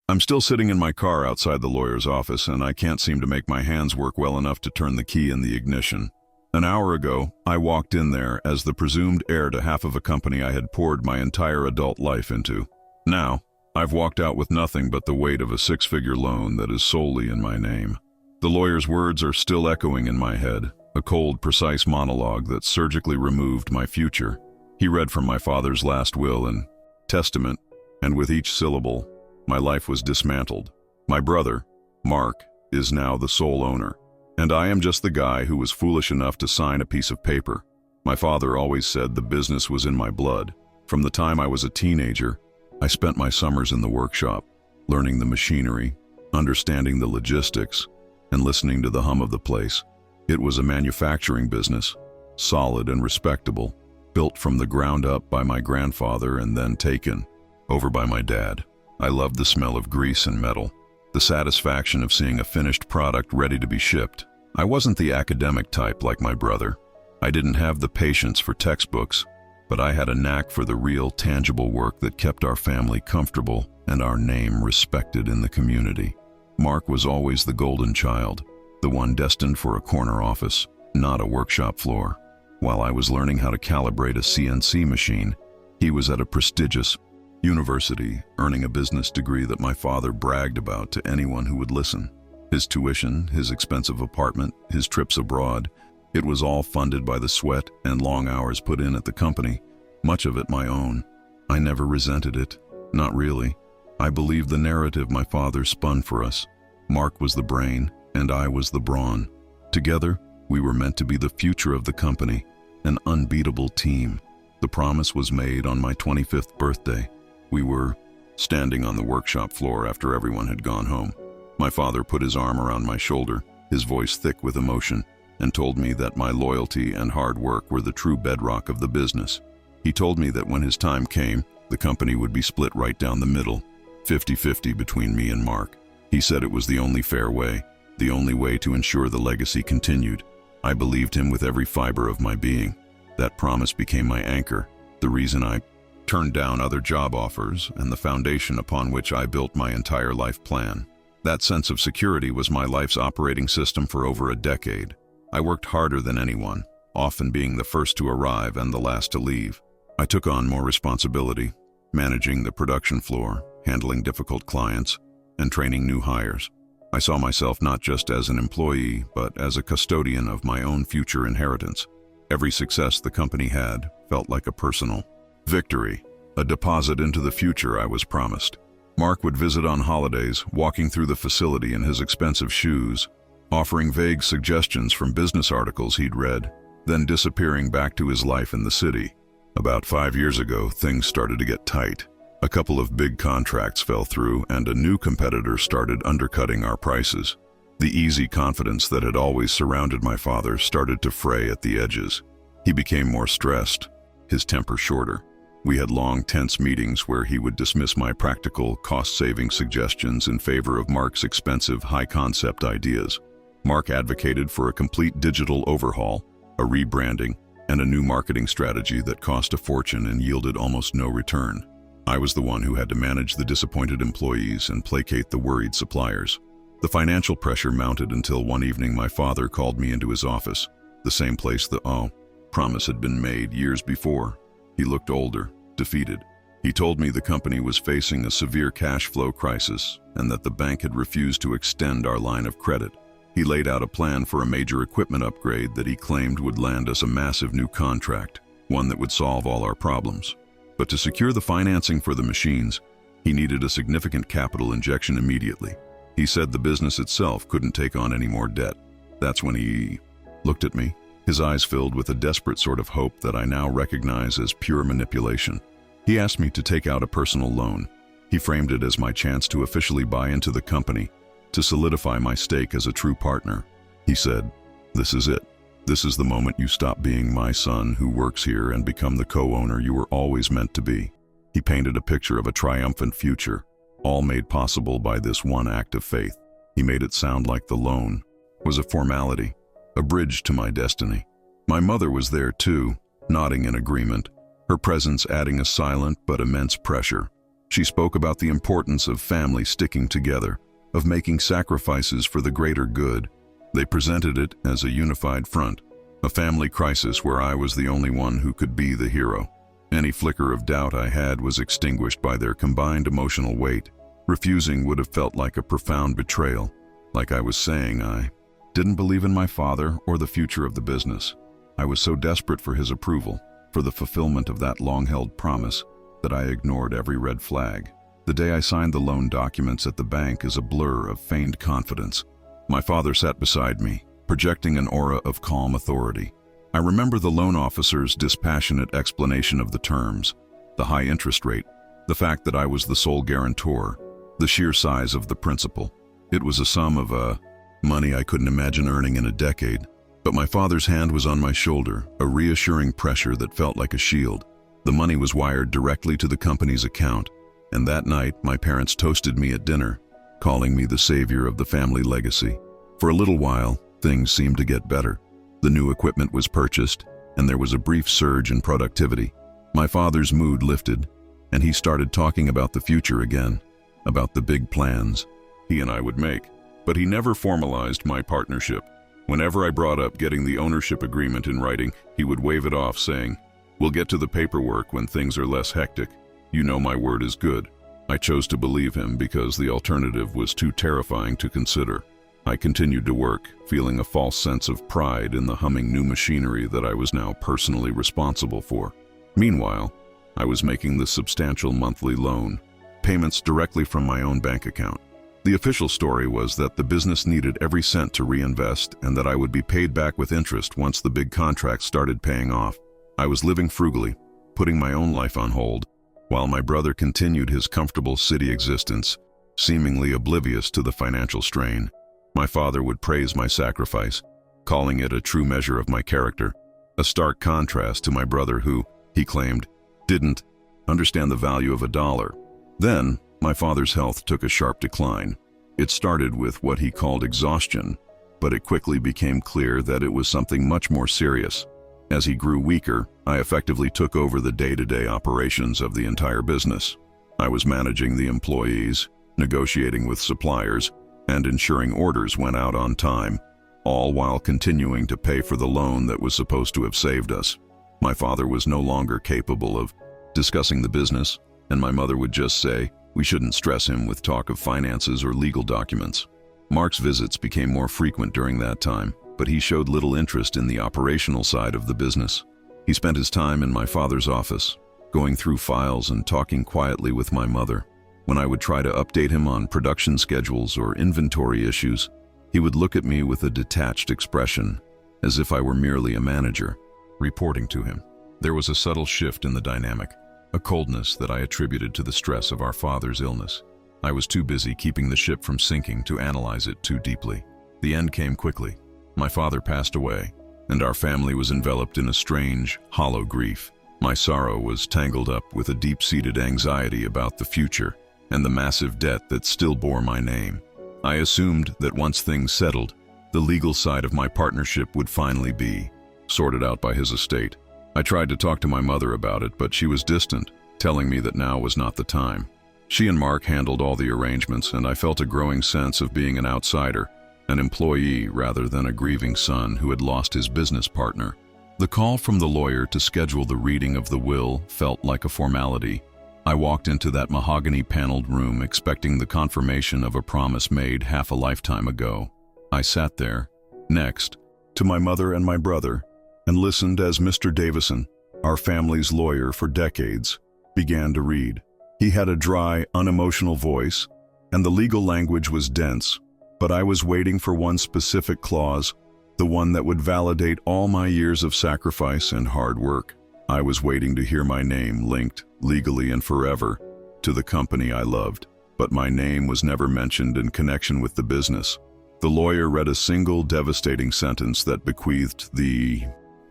I'm still sitting in my car outside the lawyer's office, and I can't seem to make my hands work well enough to turn the key in the ignition. An hour ago, I walked in there as the presumed heir to half of a company I had poured my entire adult life into. Now, I've walked out with nothing but the weight of a six-figure loan that is solely in my name. The lawyer's words are still echoing in my head, a cold, precise monologue that surgically removed my future. He read from my father's last will and testament, and with each syllable, my life was dismantled. My brother, Mark, is now the sole owner, and I am just the guy who was foolish enough to sign a piece of paper. My father always said the business was in my blood. From the time I was a teenager, I spent my summers in the workshop, learning the machinery, understanding the logistics, and listening to the hum of the place. It was a manufacturing business, solid and respectable, built from the ground up by my grandfather and then taken over by my dad. I loved the smell of grease and metal, the satisfaction of seeing a finished product ready to be shipped. I wasn't the academic type like my brother. I didn't have the patience for textbooks, but I had a knack for the real, tangible work that kept our family comfortable and our name respected in the community. Mark was always the golden child, the one destined for a corner office, not a workshop floor. While I was learning how to calibrate a CNC machine, he was at a prestigious university, earning a business degree that my father bragged about to anyone who would listen. His tuition, his expensive apartment, his trips abroad, it was all funded by the sweat and long hours put in at the company, much of it my own. I never resented it, not really. I believed the narrative my father spun for us. Mark was the brain, and I was the brawn. Together, we were meant to be the future of the company, an unbeatable team. The promise was made on my 25th birthday. We were standing on the workshop floor after everyone had gone home. My father put his arm around my shoulder, his voice thick with emotion, and told me that my loyalty and hard work were the true bedrock of the business. He told me that when his time came, the company would be split right down the middle, 50-50 between me and Mark. He said it was the only fair way, the only way to ensure the legacy continued. I believed him with every fiber of my being. That promise became my anchor, the reason I turned down other job offers, and the foundation upon which I built my entire life plan. That sense of security was my life's operating system for over a decade. I worked harder than anyone, often being the first to arrive and the last to leave. I took on more responsibility, managing the production floor, handling difficult clients, and training new hires. I saw myself not just as an employee, but as a custodian of my own future inheritance. Every success the company had felt like a personal victory, a deposit into the future I was promised. Mark would visit on holidays, walking through the facility in his expensive shoes, offering vague suggestions from business articles he'd read, then disappearing back to his life in the city. About 5 years ago, things started to get tight. A couple of big contracts fell through, and a new competitor started undercutting our prices. The easy confidence that had always surrounded my father started to fray at the edges. He became more stressed, his temper shorter. We had long, tense meetings where he would dismiss my practical, cost-saving suggestions in favor of Mark's expensive, high-concept ideas. Mark advocated for a complete digital overhaul, a rebranding, and a new marketing strategy that cost a fortune and yielded almost no return. I was the one who had to manage the disappointed employees and placate the worried suppliers. The financial pressure mounted until one evening my father called me into his office, the same place the promise had been made years before. He looked older, defeated. He told me the company was facing a severe cash flow crisis and that the bank had refused to extend our line of credit. He laid out a plan for a major equipment upgrade that he claimed would land us a massive new contract, one that would solve all our problems. But to secure the financing for the machines, he needed a significant capital injection immediately. He said the business itself couldn't take on any more debt. That's when he looked at me, his eyes filled with a desperate sort of hope that I now recognize as pure manipulation. He asked me to take out a personal loan. He framed it as my chance to officially buy into the company, to solidify my stake as a true partner. He said, "This is it. This is the moment you stop being my son who works here and become the co-owner you were always meant to be." He painted a picture of a triumphant future, all made possible by this one act of faith. He made it sound like the loan was a formality, a bridge to my destiny. My mother was there too, nodding in agreement, her presence adding a silent but immense pressure. She spoke about the importance of family sticking together, of making sacrifices for the greater good. They presented it as a unified front, a family crisis where I was the only one who could be the hero. Any flicker of doubt I had was extinguished by their combined emotional weight. Refusing would have felt like a profound betrayal, like I was saying I didn't believe in my father or the future of the business. I was so desperate for his approval, for the fulfillment of that long-held promise, that I ignored every red flag. The day I signed the loan documents at the bank is a blur of feigned confidence. My father sat beside me, projecting an aura of calm authority. I remember the loan officer's dispassionate explanation of the terms, the high interest rate, the fact that I was the sole guarantor, the sheer size of the principal. It was a sum of money I couldn't imagine earning in a decade. But my father's hand was on my shoulder, a reassuring pressure that felt like a shield. The money was wired directly to the company's account, and that night my parents toasted me at dinner, calling me the savior of the family legacy. For a little while, things seemed to get better. The new equipment was purchased, and there was a brief surge in productivity. My father's mood lifted, and he started talking about the future again, about the big plans he and I would make. But he never formalized my partnership. Whenever I brought up getting the ownership agreement in writing, he would wave it off, saying, "We'll get to the paperwork when things are less hectic. You know my word is good." I chose to believe him because the alternative was too terrifying to consider. I continued to work, feeling a false sense of pride in the humming new machinery that I was now personally responsible for. Meanwhile, I was making the substantial monthly loan, payments directly from my own bank account. The official story was that the business needed every cent to reinvest and that I would be paid back with interest once the big contracts started paying off. I was living frugally, putting my own life on hold, while my brother continued his comfortable city existence, seemingly oblivious to the financial strain. My father would praise my sacrifice, calling it a true measure of my character, a stark contrast to my brother who, he claimed, didn't understand the value of a dollar. Then, my father's health took a sharp decline. It started with what he called exhaustion, but it quickly became clear that it was something much more serious. As he grew weaker, I effectively took over the day-to-day operations of the entire business. I was managing the employees, negotiating with suppliers, and ensuring orders went out on time, all while continuing to pay for the loan that was supposed to have saved us. My father was no longer capable of discussing the business, and my mother would just say, we shouldn't stress him with talk of finances or legal documents. Mark's visits became more frequent during that time, but he showed little interest in the operational side of the business. He spent his time in my father's office, going through files and talking quietly with my mother. When I would try to update him on production schedules or inventory issues, he would look at me with a detached expression, as if I were merely a manager, reporting to him. There was a subtle shift in the dynamic, a coldness that I attributed to the stress of our father's illness. I was too busy keeping the ship from sinking to analyze it too deeply. The end came quickly. My father passed away, and our family was enveloped in a strange, hollow grief. My sorrow was tangled up with a deep-seated anxiety about the future and the massive debt that still bore my name. I assumed that once things settled, the legal side of my partnership would finally be sorted out by his estate. I tried to talk to my mother about it, but she was distant, telling me that now was not the time. She and Mark handled all the arrangements, and I felt a growing sense of being an outsider, an employee rather than a grieving son who had lost his business partner. The call from the lawyer to schedule the reading of the will felt like a formality. I walked into that mahogany-paneled room expecting the confirmation of a promise made half a lifetime ago. I sat there, next to my mother and my brother, and listened as Mr. Davison, our family's lawyer for decades, began to read. He had a dry, unemotional voice, and the legal language was dense, but I was waiting for one specific clause, the one that would validate all my years of sacrifice and hard work. I was waiting to hear my name linked, legally and forever, to the company I loved, but my name was never mentioned in connection with the business. The lawyer read a single devastating sentence that bequeathed the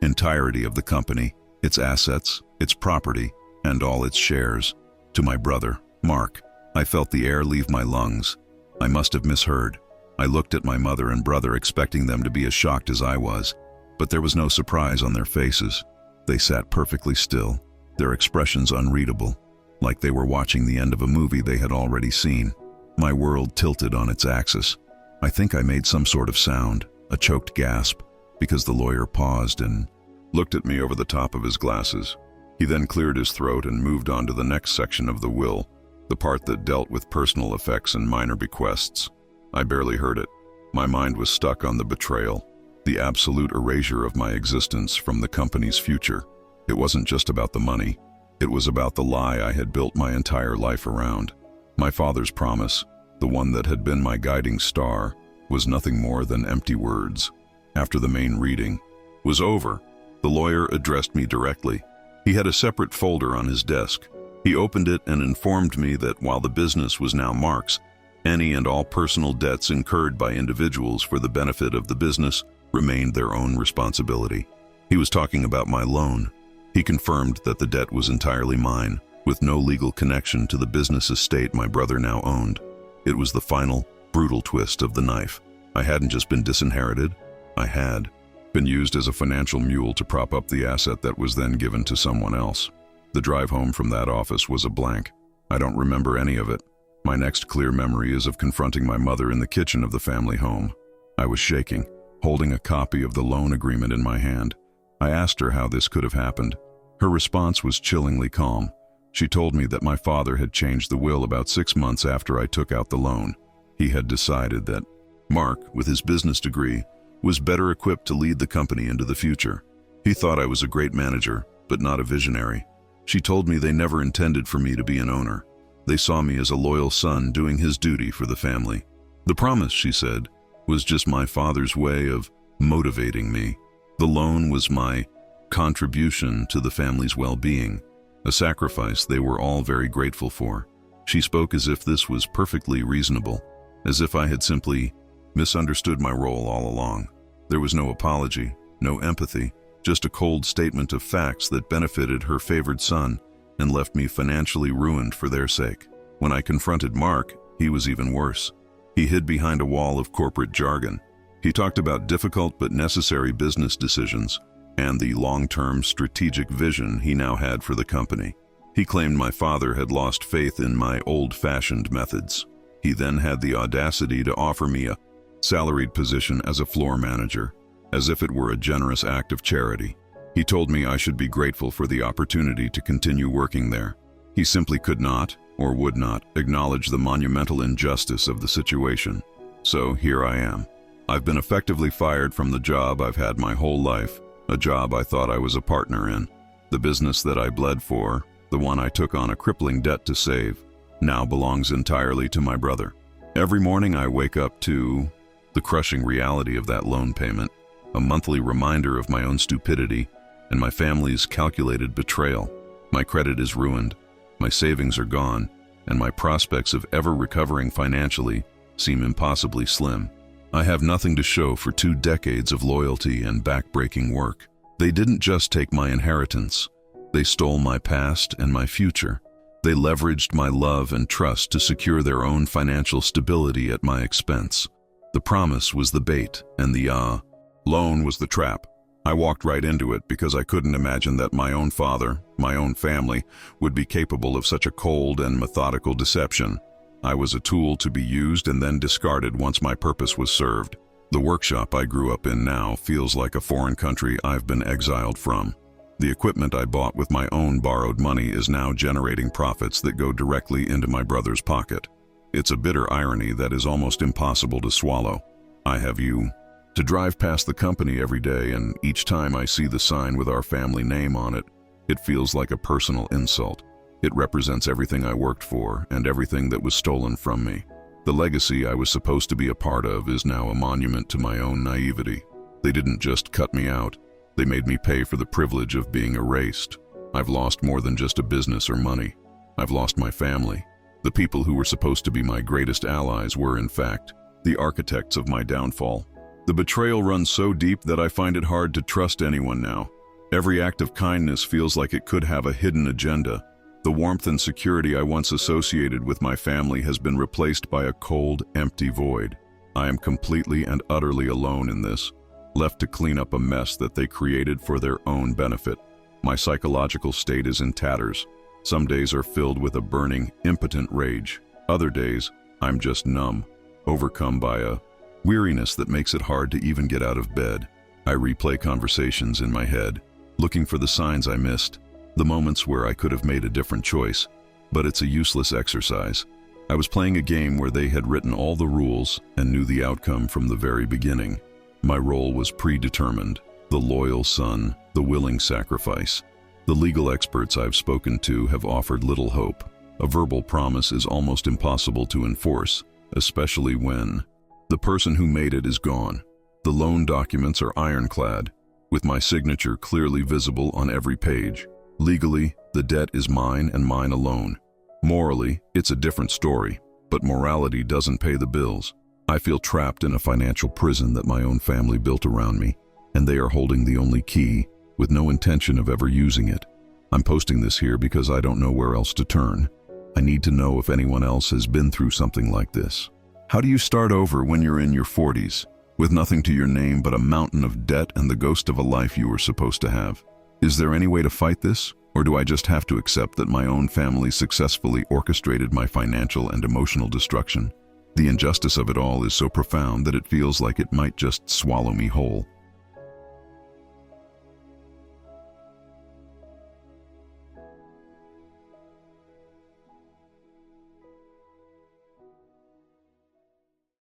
entirety of the company, its assets, its property, and all its shares, to my brother, Mark. I felt the air leave my lungs. I must have misheard. I looked at my mother and brother expecting them to be as shocked as I was, but there was no surprise on their faces. They sat perfectly still, their expressions unreadable. like they were watching the end of a movie they had already seen. My world tilted on its axis. I think I made some sort of sound, a choked gasp, because the lawyer paused and looked at me over the top of his glasses. He then cleared his throat and moved on to the next section of the will, the part that dealt with personal effects and minor bequests. I barely heard it. My mind was stuck on the betrayal, the absolute erasure of my existence from the company's future. It wasn't just about the money. It was about the lie I had built my entire life around. My father's promise, the one that had been my guiding star, was nothing more than empty words. After the main reading was over, the lawyer addressed me directly. He had a separate folder on his desk. He opened it and informed me that while the business was now Mark's, any and all personal debts incurred by individuals for the benefit of the business remained their own responsibility. He was talking about my loan. He confirmed that the debt was entirely mine, with no legal connection to the business estate my brother now owned. It was the final, brutal twist of the knife. I hadn't just been disinherited, I had been used as a financial mule to prop up the asset that was then given to someone else. The drive home from that office was a blank. I don't remember any of it. My next clear memory is of confronting my mother in the kitchen of the family home. I was shaking, holding a copy of the loan agreement in my hand. I asked her how this could have happened. Her response was chillingly calm. She told me that my father had changed the will about 6 months after I took out the loan. He had decided that Mark, with his business degree, was better equipped to lead the company into the future. He thought I was a great manager, but not a visionary. She told me they never intended for me to be an owner. They saw me as a loyal son doing his duty for the family. The promise, she said, was just my father's way of motivating me. The loan was my contribution to the family's well-being, a sacrifice they were all very grateful for. She spoke as if this was perfectly reasonable, as if I had simply misunderstood my role all along. There was no apology, no empathy, just a cold statement of facts that benefited her favored son and left me financially ruined for their sake. When I confronted Mark, he was even worse. He hid behind a wall of corporate jargon. He talked about difficult but necessary business decisions and the long-term strategic vision he now had for the company. He claimed my father had lost faith in my old-fashioned methods. He then had the audacity to offer me a salaried position as a floor manager, as if it were a generous act of charity. He told me I should be grateful for the opportunity to continue working there. He simply could not, or would not, acknowledge the monumental injustice of the situation. So here I am. I've been effectively fired from the job I've had my whole life, a job I thought I was a partner in. The business that I bled for, the one I took on a crippling debt to save, now belongs entirely to my brother. Every morning I wake up to the crushing reality of that loan payment, a monthly reminder of my own stupidity and my family's calculated betrayal. My credit is ruined, my savings are gone, and my prospects of ever recovering financially seem impossibly slim. I have nothing to show for 2 decades of loyalty and backbreaking work. They didn't just take my inheritance. They stole my past and my future. They leveraged my love and trust to secure their own financial stability at my expense. The promise was the bait, and the loan was the trap. I walked right into it because I couldn't imagine that my own father, my own family, would be capable of such a cold and methodical deception. I was a tool to be used and then discarded once my purpose was served. The workshop I grew up in now feels like a foreign country I've been exiled from. The equipment I bought with my own borrowed money is now generating profits that go directly into my brother's pocket. It's a bitter irony that is almost impossible to swallow. I have you to drive past the company every day, and each time I see the sign with our family name on it, it feels like a personal insult. It represents everything I worked for and everything that was stolen from me. The legacy I was supposed to be a part of is now a monument to my own naivety. They didn't just cut me out. They made me pay for the privilege of being erased. I've lost more than just a business or money. I've lost my family. The people who were supposed to be my greatest allies were, in fact, the architects of my downfall. The betrayal runs so deep that I find it hard to trust anyone now. Every act of kindness feels like it could have a hidden agenda. The warmth and security I once associated with my family has been replaced by a cold, empty void. I am completely and utterly alone in this, left to clean up a mess that they created for their own benefit. My psychological state is in tatters. Some days are filled with a burning, impotent rage. Other days, I'm just numb, overcome by a weariness that makes it hard to even get out of bed. I replay conversations in my head, looking for the signs I missed, the moments where I could have made a different choice. But it's a useless exercise. I was playing a game where they had written all the rules and knew the outcome from the very beginning. My role was predetermined: the loyal son, the willing sacrifice. The legal experts I've spoken to have offered little hope. A verbal promise is almost impossible to enforce, especially when the person who made it is gone. The loan documents are ironclad, with my signature clearly visible on every page. Legally, the debt is mine and mine alone. Morally, it's a different story, but morality doesn't pay the bills. I feel trapped in a financial prison that my own family built around me, and they are holding the only key, with no intention of ever using it. I'm posting this here because I don't know where else to turn. I need to know if anyone else has been through something like this. How do you start over when you're in your 40s, with nothing to your name but a mountain of debt and the ghost of a life you were supposed to have? Is there any way to fight this? Or do I just have to accept that my own family successfully orchestrated my financial and emotional destruction? The injustice of it all is so profound that it feels like it might just swallow me whole.